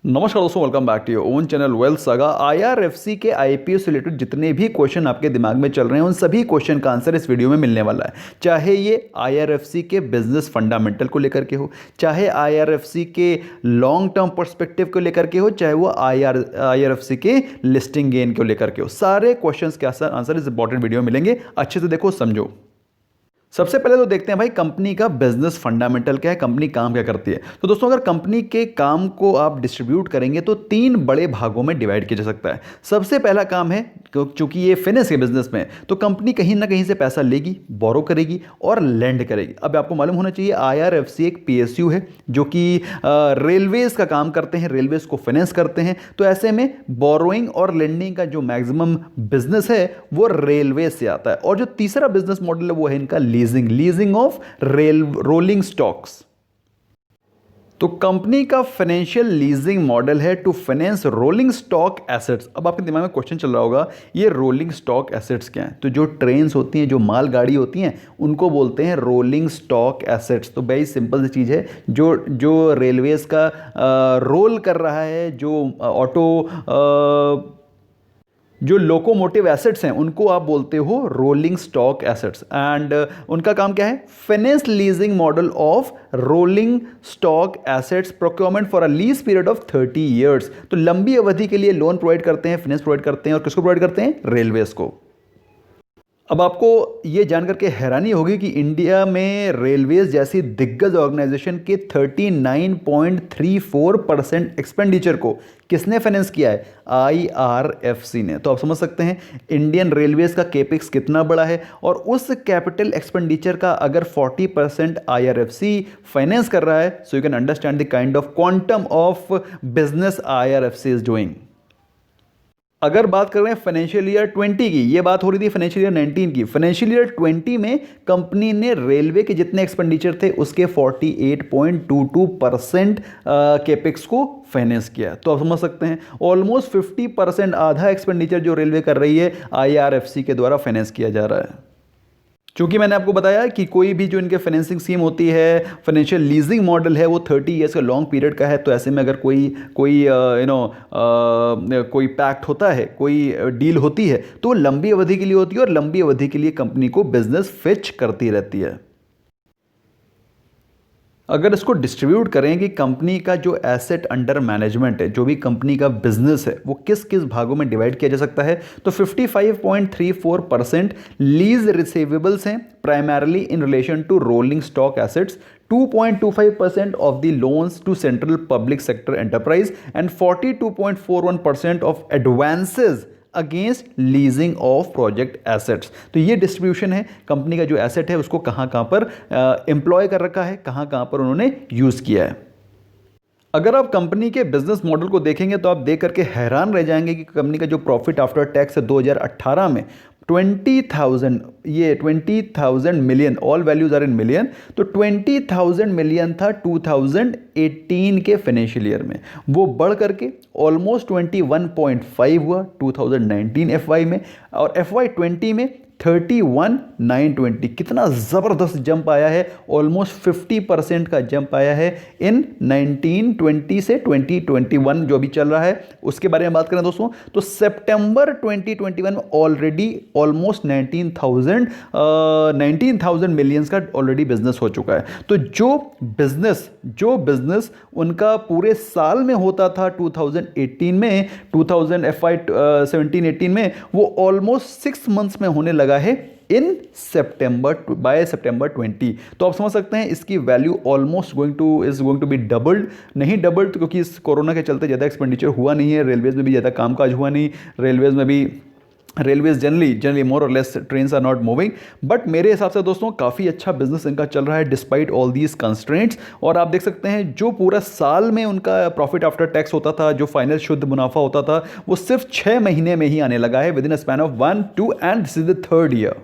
नमस्कार दोस्तों, welcome back to your own channel wealth saga. IRFC के आईपीओ से रिलेटेड जितने भी क्वेश्चन आपके दिमाग में चल रहे हैं उन सभी क्वेश्चन का आंसर इस वीडियो में मिलने वाला है। चाहे ये आईआरएफसी के बिजनेस फंडामेंटल को लेकर के हो, चाहे आईआरएफसी के लॉन्ग टर्म पर्सपेक्टिव को लेकर के हो, चाहे वो आईआरएफसी के लिस्टिंग गेन को लेकर के हो, सारे क्वेश्चन के आंसर इस इंपॉर्टेंट वीडियो में मिलेंगे। अच्छे से देखो, समझो। सबसे पहले तो देखते हैं भाई कंपनी का बिजनेस फंडामेंटल क्या है, कंपनी काम क्या करती है। तो दोस्तों, अगर कंपनी के काम को आप डिस्ट्रीब्यूट करेंगे तो तीन बड़े भागों में डिवाइड किया जा सकता है। सबसे पहला काम है, क्योंकि ये फाइनेंस के बिजनेस में है तो कंपनी कहीं ना कहीं से पैसा लेगी, बोरो करेगी और लेंड करेगी। अब आपको मालूम होना चाहिए आईआरएफसी एक पीएसयू है जो कि रेलवेज का काम करते हैं, रेलवेज को फाइनेंस करते हैं। तो ऐसे में बोरोइंग और लेंडिंग का जो मैक्सिमम बिजनेस है वो रेलवे से आता है। और जो तीसरा बिजनेस मॉडल है वो है इनका leasing of rail rolling stocks. तो कंपनी का फाइनेंशियल लीजिंग मॉडल है to finance rolling stock assets. अब आपके दिमाग में क्वेश्चन चल रहा होगा ये रोलिंग स्टॉक एसेट्स क्या हैं। तो जो ट्रेन्स होती हैं, जो माल गाड़ी होती हैं, उनको बोलते हैं रोलिंग स्टॉक एसेट्स। तो वेरी सिंपल सी चीज़ है, जो रेलवेज का रोल कर रहा है, जो लोकोमोटिव एसेट्स हैं उनको आप बोलते हो रोलिंग स्टॉक एसेट्स। एंड उनका काम क्या है, finance leasing model of rolling stock assets, procurement for a lease period of 30 years. तो लंबी अवधि के लिए लोन प्रोवाइड करते हैं, फाइनेंस प्रोवाइड करते हैं। और किसको प्रोवाइड करते हैं? रेलवेज को। अब आपको ये जानकर के हैरानी होगी कि इंडिया में रेलवेज जैसी दिग्गज ऑर्गेनाइजेशन के 39.34% एक्सपेंडिचर को किसने फाइनेंस किया है? आईआरएफसी ने। तो आप समझ सकते हैं इंडियन रेलवेज का केपेक्स कितना बड़ा है। और उस कैपिटल एक्सपेंडिचर का अगर 40% आईआरएफसी फाइनेंस कर रहा है, so you can understand the kind of quantum of business IRFC is doing. अगर बात कर रहे हैं फाइनेंशियल ईयर 20 की, ये बात हो रही थी फाइनेंशियल ईयर 19 की। फाइनेंशियल ईयर 20 में कंपनी ने रेलवे के जितने एक्सपेंडिचर थे उसके 48.22% केपेक्स को फाइनेंस किया। तो आप समझ सकते हैं ऑलमोस्ट 50%, आधा एक्सपेंडिचर जो रेलवे कर रही है आईआरएफसी के द्वारा फाइनेंस किया जा रहा है। क्योंकि मैंने आपको बताया कि कोई भी जो इनके फाइनेंसिंग स्कीम होती है, फाइनेंशियल लीजिंग मॉडल है, वो 30 ईयर्स का लॉन्ग पीरियड का है। तो ऐसे में अगर कोई पैक्ट होता है, कोई डील होती है, तो वो लंबी अवधि के लिए होती है और लंबी अवधि के लिए कंपनी को बिजनेस फिच करती रहती है। अगर इसको डिस्ट्रीब्यूट करें कि कंपनी का जो एसेट अंडर मैनेजमेंट है, जो भी कंपनी का बिजनेस है, वो किस किस भागों में डिवाइड किया जा सकता है, तो 55.34% लीज रिसीवेबल्स हैं, primarily in relation to rolling stock assets. 2.25% of the loans to central public sector enterprise and 42.41% of advances against leasing of project assets. तो ये डिस्ट्रीब्यूशन है कंपनी का जो एसेट है उसको कहां कहां पर एम्प्लॉय कर रखा है, कहां कहां पर उन्होंने यूज किया है। अगर आप कंपनी के बिजनेस मॉडल को देखेंगे तो आप देख करके हैरान रह जाएंगे कि कंपनी का जो प्रॉफिट आफ्टर टैक्स है 2018 में 20,000 million, all values are in million, तो 20,000 मिलियन था 2018 के फाइनेंशियल ईयर में। वो बढ़ करके ऑलमोस्ट 21.5 हुआ 2019 एफवाई में, और एफवाई 20 में 31,920। कितना ज़बरदस्त जंप आया है, ऑलमोस्ट 50% का जंप आया है इन 1920 से 2021 जो भी चल रहा है उसके बारे में बात करें दोस्तों, तो सितंबर 2021 में ऑलरेडी ऑलमोस्ट 19,000 मिलियंस का ऑलरेडी बिजनेस हो चुका है। तो जो बिजनेस उनका पूरे साल में होता था 2018 में, 2000 FY 17-18 में, वो ऑलमोस्ट 6 मंथ्स में होने लगा है इन बाय सितंबर 20। तो आप समझ सकते हैं इसकी value almost going to be doubled. नहीं डबल्ड क्योंकि इस कोरोना के चलते ज़्यादा एक्सपेंडिचर हुआ नहीं है, रेलवेज में भी ज़्यादा कामकाज हुआ नहीं, railways generally more or less trains are not moving. But मेरे हिसाब से दोस्तों काफ़ी अच्छा बिजनेस इनका चल रहा है डिस्पाइट ऑल दीज कंस्ट्रेंट्स। और आप देख सकते हैं जो पूरा साल में उनका प्रॉफिट आफ्टर टैक्स होता था, जो फाइनल शुद्ध मुनाफा होता था, वो सिर्फ 6 महीने में ही आने लगा है, with in a span of 1, 2 and this is the 3rd year.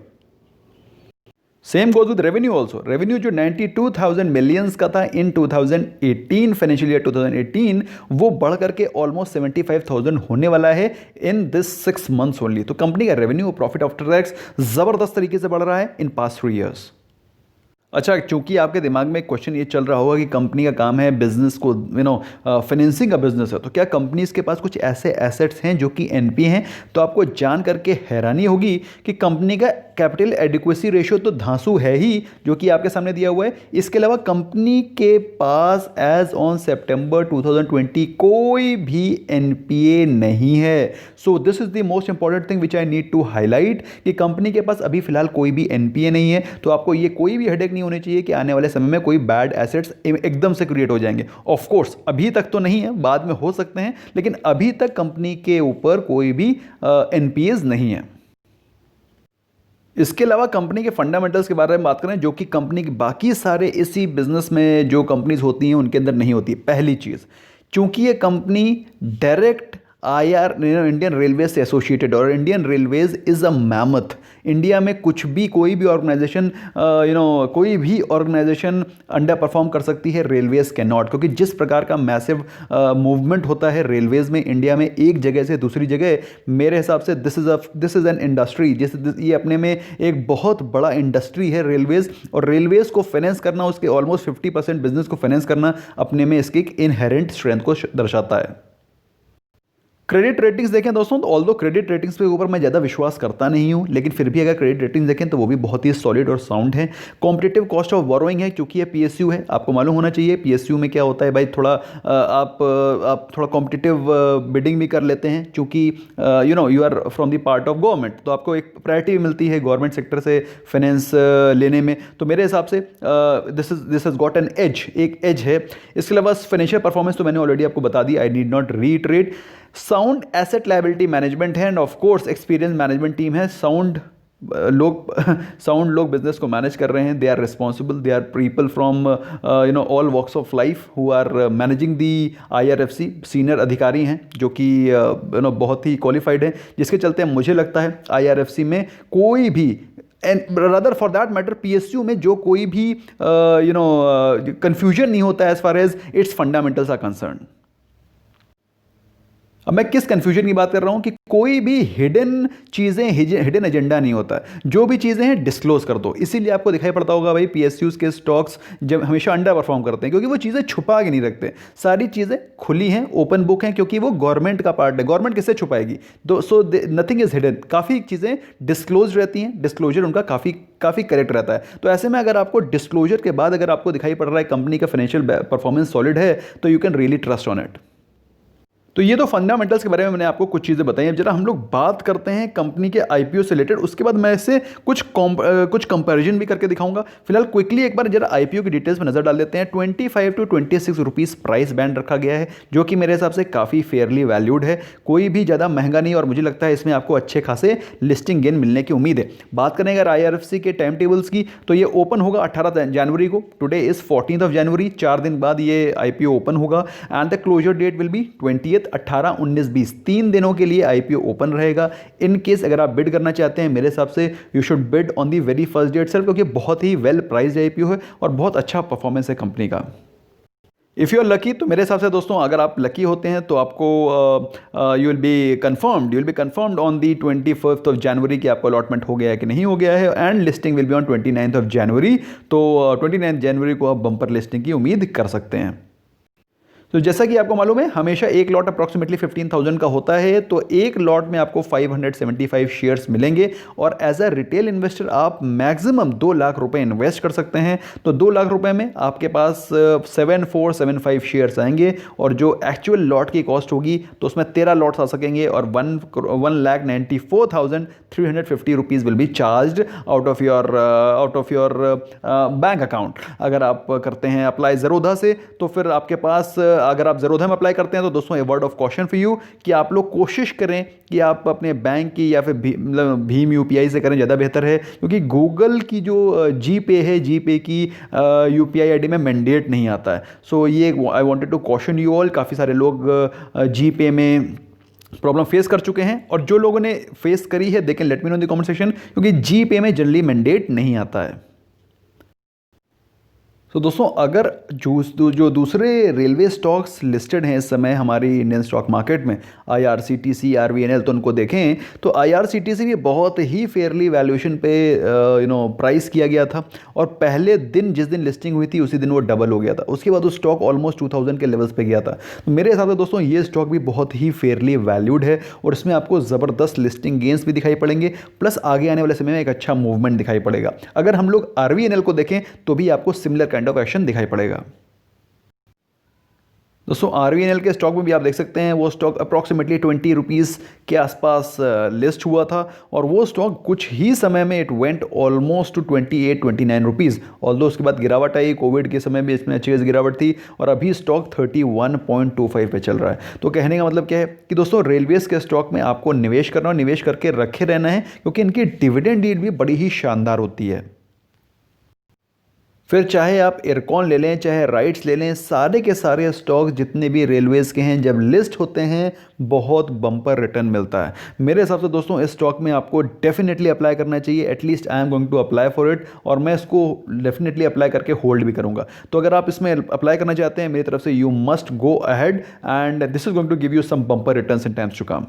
Same goes with revenue also. Revenue जो 92,000 मिलियंस का था इन 2018 फाइनेंशियल ईयर 2018, वो बढ़ करके ऑलमोस्ट 75,000 होने वाला है इन दिस 6 मंथ्स ओनली। तो कंपनी का रेवेन्यू, प्रॉफिट आफ्टर टैक्स जबरदस्त तरीके से बढ़ रहा है इन पास्ट 3 ईयर्स। अच्छा, चूंकि आपके दिमाग में एक क्वेश्चन ये चल रहा होगा कि कंपनी का काम है बिजनेस को फाइनेंसिंग का बिजनेस है, तो क्या कंपनीज के पास कुछ ऐसे एसेट्स हैं जो कि एनपी हैं? तो आपको जान करके हैरानी होगी कि कंपनी का कैपिटल एडिक्वेसी रेशियो तो धांसू है ही, जो कि आपके सामने दिया हुआ है। इसके अलावा कंपनी के पास एज ऑन सितंबर 2020 कोई भी एनपीए नहीं है। So this is the most important thing which I need to highlight कि कंपनी के पास अभी फिलहाल कोई भी एनपीए नहीं है। तो आपको ये कोई भी हेडेक नहीं होनी चाहिए कि आने वाले समय में कोई बैड एसेट्स एकदम से क्रिएट हो जाएंगे। ऑफ कोर्स अभी तक तो नहीं है, बाद में हो सकते हैं, लेकिन अभी तक कंपनी के ऊपर कोई भी एनपीएज नहीं है। इसके अलावा कंपनी के फंडामेंटल्स के बारे में बात करें, जो कि कंपनी के बाकी सारे इसी बिजनेस में जो कंपनीज होती हैं उनके अंदर नहीं होती। पहली चीज़, चूंकि ये company direct IR Indian railway से एसोसिएटेड, और Indian railways is a mammoth. India में कुछ भी कोई भी ऑर्गेनाइजेशन कोई भी ऑर्गेनाइजेशन अंडर परफॉर्म कर सकती है, रेलवेज कैन नॉट, क्योंकि जिस प्रकार का मैसिव मूवमेंट होता है रेलवेज में इंडिया में एक जगह से दूसरी जगह, मेरे हिसाब से दिस इज़ एन इंडस्ट्री। ये अपने में एक बहुत बड़ा इंडस्ट्री है रेलवेज, और रेलवेज को फाइनेंस करना, उसके ऑलमोस्ट 50% बिजनेस को फाइनेंस करना अपने में इसकी एक इनहेरेंट स्ट्रेंथ को दर्शाता है। क्रेडिट रेटिंग्स देखें दोस्तों, तो ऑल्दो क्रेडिट रेटिंग्स के ऊपर मैं ज़्यादा विश्वास करता नहीं हूं, लेकिन फिर भी अगर क्रेडिट रेटिंग्स देखें तो वो भी बहुत ही सॉलिड और साउंड है। कॉम्पिटिटिव कॉस्ट ऑफ बोरोइंग है, क्योंकि ये पीएसयू है, आपको मालूम होना चाहिए पीएसयू में क्या होता है भाई, थोड़ा आप थोड़ा कॉम्पिटिटिव बिडिंग भी कर लेते हैं, क्योंकि you are from the part of government, तो आपको एक प्रायोरिटी भी मिलती है गवर्नमेंट सेक्टर से फाइनेंस लेने में। तो मेरे हिसाब से this has got an edge, एक एज है। इसके अलावा फाइनेंशियल परफॉर्मेंस तो मैंने ऑलरेडी आपको बता दी, I need not retreat. Sound asset liability management है, and of course experience management team है। साउंड लोग बिजनेस को मैनेज कर रहे हैं, they are responsible, they are people from all walks of life who are managing the IRFC. Senior अधिकारी हैं जो कि बहुत ही क्वालिफाइड हैं, जिसके चलते मुझे लगता है आईआरएफसी में कोई भी, and rather for that matter PSU में जो कोई भी कंफ्यूजन नहीं होता है as far as its fundamentals are concern. अब मैं किस कंफ्यूजन की बात कर रहा हूं कि कोई भी हिडन चीज़ें, हिडन एजेंडा नहीं होता है, जो भी चीज़ें हैं डिस्क्लोज कर दो। इसीलिए आपको दिखाई पड़ता होगा भाई पीएसयूज के स्टॉक्स जब हमेशा अंडर परफॉर्म करते हैं, क्योंकि वो चीज़ें छुपा के नहीं रखते, सारी चीज़ें खुली हैं, ओपन बुक हैं, क्योंकि वो गवर्नमेंट का पार्ट है। गवर्नमेंट किससे छुपाएगी? सो नथिंग इज हिडन, काफ़ी चीज़ें डिस्क्लोज रहती हैं, डिस्क्लोजर उनका काफ़ी करेक्ट रहता है। तो ऐसे में अगर आपको डिस्क्लोजर के बाद अगर आपको दिखाई पड़ रहा है कंपनी का फाइनेंशियल परफॉर्मेंस सॉलिड है, तो you can really trust on it. तो ये तो फंडामेंटल्स के बारे में मैंने आपको कुछ चीज़ें बताई। अब जरा हम लोग बात करते हैं कंपनी के आईपीओ से रिलेटेड, उसके बाद मैं इससे कुछ कंपैरिजन भी करके दिखाऊंगा। फिलहाल क्विकली एक बार जरा आईपीओ की डिटेल्स में नजर डाल देते हैं। 25 to 26 रुपीज़ प्राइस बैंड रखा गया है, जो कि मेरे हिसाब से काफ़ी फेयरली वैल्यूड है, कोई भी ज़्यादा महंगा नहीं, और मुझे लगता है इसमें आपको अच्छे खासे लिस्टिंग गेन मिलने की उम्मीद है। बात करें अगर आईआरएफसी के टाइम टेबल्स की, तो ये ओपन होगा 18 जनवरी को, टुडे इज 14 जनवरी, 4 दिन बाद ये आईपीओ ओपन होगा, and the closure date will be 20, 18, 19, 20, 3 दिनों के लिए आईपीओ ओपन रहेगा। इन केस अगर आप बिड करना चाहते हैं, मेरे हिसाब से you should bid on the very first day itself, क्योंकि बहुत ही वेल प्राइस्ड आईपीओ है और बहुत अच्छा परफॉर्मेंस है कंपनी का। इफ़ यू आर लकी, तो मेरे हिसाब से दोस्तों अगर आप लकी होते हैं तो आपको you will be confirmed on the 21 जनवरी की आपको अलॉटमेंट हो गया है कि नहीं हो गया है, and listing will be on 29 जनवरी। तो 29 जनवरी को आप बम्पर लिस्टिंग की उम्मीद कर सकते हैं। तो जैसा कि आपको मालूम है हमेशा एक लॉट अप्रॉक्सीमेटली 15,000 का होता है, तो एक लॉट में आपको 575 शेयर्स मिलेंगे, और एज अ रिटेल इन्वेस्टर आप मैक्सिमम 2 लाख रुपए इन्वेस्ट कर सकते हैं। तो 2 लाख रुपए में आपके पास 7475 शेयर्स आएंगे, और जो एक्चुअल लॉट की कॉस्ट होगी तो उसमें 13 लॉट्स आ सकेंगे, और 1,94,350 rupees will be charge out of your bank account. अगर आप करते हैं अप्लाई ज़रोधा से, तो फिर आपके पास, अगर आप ज़रोधा में अप्लाई करते हैं, तो दोस्तों a word of caution for you कि आप लोग कोशिश करें कि आप अपने बैंक की या फिर भीम यूपीआई से करें, ज़्यादा बेहतर है, क्योंकि गूगल की जो जीपे है, जीपे की यूपीआई आईडी में मैंडेट नहीं आता है। सो ये I wanted to caution you all. काफ़ी सारे लोग जीपे में प्रॉब्लम फेस कर चुके हैं, और जो लोगों ने फेस करी है they can let me know in the comment section, क्योंकि जीपे में जनरली मैंडेट नहीं आता है। तो दोस्तों अगर जो दूसरे रेलवे स्टॉक्स लिस्टेड हैं इस समय हमारी इंडियन स्टॉक मार्केट में, IRCTC, RVNL, तो उनको देखें तो IRCTC भी बहुत ही फेयरली वैल्यूएशन पे प्राइस किया गया था, और पहले दिन जिस दिन लिस्टिंग हुई थी उसी दिन वो डबल हो गया था। उसके बाद वो स्टॉक ऑलमोस्ट 2000 के लेवल्स पे गया था। तो मेरे हिसाब से दोस्तों ये स्टॉक भी बहुत ही फेयरली वैल्यूड है, और इसमें आपको ज़बरदस्त लिस्टिंग गेंस भी दिखाई पड़ेंगे, प्लस आगे आने वाले समय में एक अच्छा मूवमेंट दिखाई पड़ेगा। अगर हम लोग RVNL को देखें तो भी आपको सिमिलर काइंड ऑफ एक्शन दिखाई पड़ेगा। दोस्तों RVNL के स्टॉक में भी आप देख सकते हैं वो स्टॉक अप्रॉक्सीमेटली 20 रुपीज़ के आसपास लिस्ट हुआ था, और वो स्टॉक कुछ ही समय में it went almost two 28-29 rupees. Although उसके बाद गिरावट आई, कोविड के समय में इसमें अच्छी गिरावट थी, और अभी स्टॉक 31.25 पे चल रहा है। तो कहने का मतलब क्या है कि दोस्तों रेलवेज के स्टॉक में आपको निवेश करना और निवेश करके रखे रहना है, क्योंकि इनकी डिविडेंड यील्ड भी बड़ी ही शानदार होती है। फिर चाहे आप इरकॉन ले लें, चाहे राइट्स ले लें, सारे के सारे स्टॉक जितने भी रेलवेज़ के हैं जब लिस्ट होते हैं बहुत बम्पर रिटर्न मिलता है। मेरे हिसाब से दोस्तों इस स्टॉक में आपको डेफिनेटली अप्लाई करना चाहिए। At least I am going to apply for it, और मैं इसको डेफिनेटली अप्लाई करके होल्ड भी करूंगा। तो अगर आप इसमें अप्लाई करना चाहते हैं मेरी तरफ से you must go ahead, and this is going to give you some bumper returns in times to come.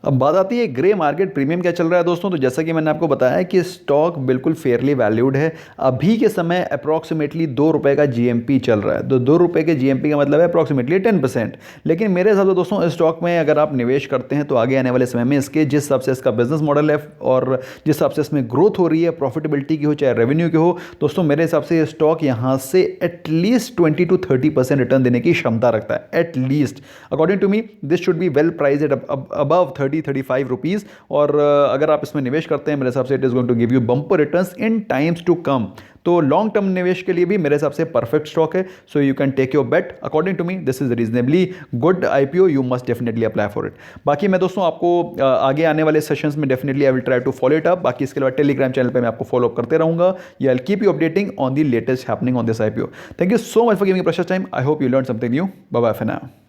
अब बात आती है ग्रे मार्केट प्रीमियम क्या चल रहा है दोस्तों। तो जैसा कि मैंने आपको बताया कि स्टॉक बिल्कुल फेयरली वैल्यूड है। अभी के समय अप्रॉक्सीमेटली 2 रुपये का GMP चल रहा है। तो 2 रुपये के GMP का मतलब है अप्रॉक्सीमेटली 10%। लेकिन मेरे हिसाब से दोस्तों इस स्टॉक में अगर आप निवेश करते हैं तो आगे आने वाले समय में इसके जिस हिसाब से इसका बिजनेस मॉडल है और जिस हिसाब से इसमें ग्रोथ हो रही है, प्रॉफिटेबिलिटी की हो चाहे रेवेन्यू की हो, दोस्तों मेरे हिसाब से ये स्टॉक यहाँ से एटलीस्ट 20 to 30% रिटर्न देने की क्षमता रखता है। At least according to me this should be well priced above 30-35 rupees. और अगर आप इसमें निवेश करते हैं मेरे हिसाब से it is going to give you bumper returns in times to come. तो लॉन्ग टर्म निवेश के लिए भी मेरे हिसाब से परफेक्ट स्टॉक है। So you can take your bet according to me, this is reasonably good IPO, you must definitely apply for it. बाकी मैं दोस्तों आपको आगे आने वाले सेशंस में definitely I will try to follow it up. बाकी इसके अलावा टेलीग्राम चैनल पर मैं आपको फॉलो करते रहूंगा। I will keep you updating on the latest happening on this IPO। Thank you so much for giving precious time. I hope you learn something new. Bye bye for now.